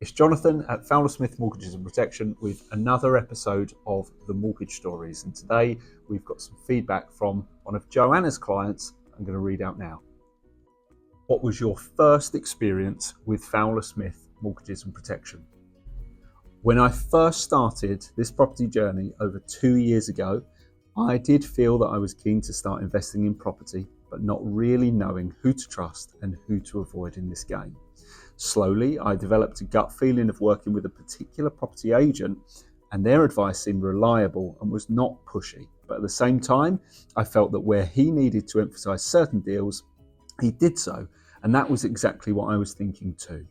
It's Jonathan at Fowler Mortgages and Protection with another episode of The Mortgage Stories. And today we've got some feedback from one of Joanna's clients I'm going to read out now. What was your first experience with Fowler Mortgages and Protection? When I first started this property journey over 2 years ago, I did feel that I was keen to start investing in property, but not really knowing who to trust and who to avoid in this game. Slowly, I developed a gut feeling of working with a particular property agent, and their advice seemed reliable and was not pushy. But at the same time, I felt that where he needed to emphasize certain deals, he did so, and that was exactly what I was thinking too.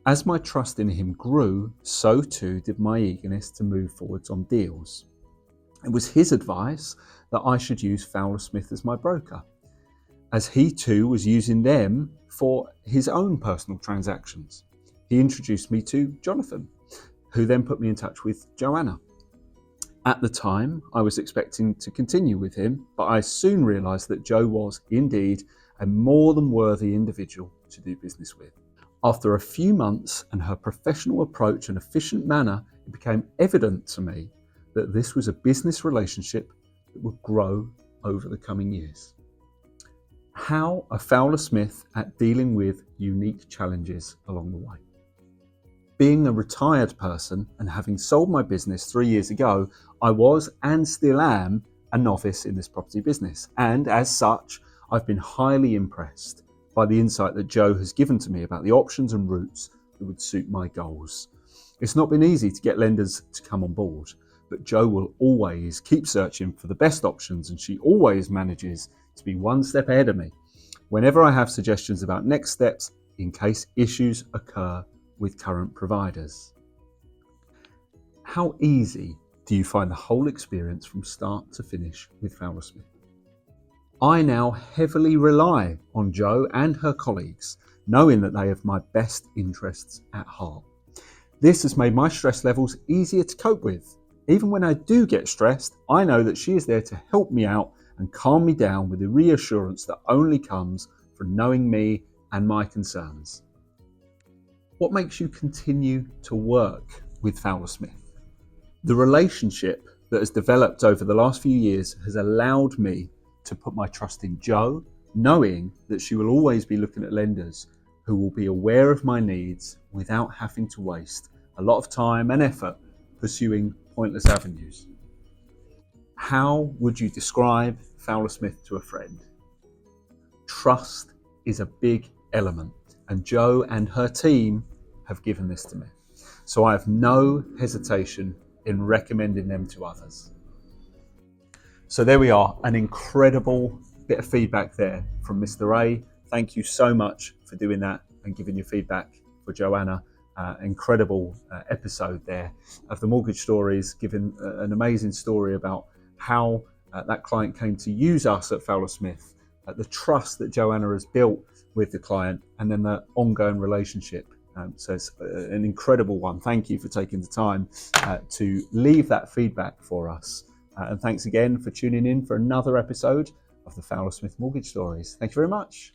As my trust in him grew, so too did my eagerness to move forwards on deals. It was his advice that I should use Fowler as my broker, as he too was using them for his own personal transactions. He introduced me to Jonathan, who then put me in touch with Joanna. At the time, I was expecting to continue with him, but I soon realised that Joe was indeed a more than worthy individual to do business with. After a few months and her professional approach and efficient manner, it became evident to me that this was a business relationship that would grow over the coming years. How are Fowler at dealing with unique challenges along the way? Being a retired person and having sold my business 3 years ago, I was and still am a novice in this property business. And as such, I've been highly impressed by the insight that Joe has given to me about the options and routes that would suit my goals. It's not been easy to get lenders to come on board, but Joe will always keep searching for the best options, and she always manages to be one step ahead of me whenever I have suggestions about next steps in case issues occur with current providers. How easy do you find the whole experience from start to finish with Fowler? I now heavily rely on Jo and her colleagues, knowing that they have my best interests at heart. This has made my stress levels easier to cope with. Even when I do get stressed, I know that she is there to help me out and calm me down with the reassurance that only comes from knowing me and my concerns. What makes you continue to work with Fowler? The relationship that has developed over the last few years has allowed me to put my trust in Jo, knowing that she will always be looking at lenders who will be aware of my needs without having to waste a lot of time and effort pursuing pointless avenues. How would you describe Fowler to a friend? Trust is a big element, and Jo and her team have given this to me. So I have no hesitation in recommending them to others. So there we are, an incredible bit of feedback there from Mr. A. Thank you so much for doing that and giving your feedback for Joanna. Incredible episode there of the Mortgage Stories, giving an amazing story about how that client came to use us at Fowler the trust that Joanna has built with the client, and then the ongoing relationship. So it's an incredible one. Thank you for taking the time to leave that feedback for us. And thanks again for tuning in for another episode of the Fowler Mortgage Stories. Thank you very much.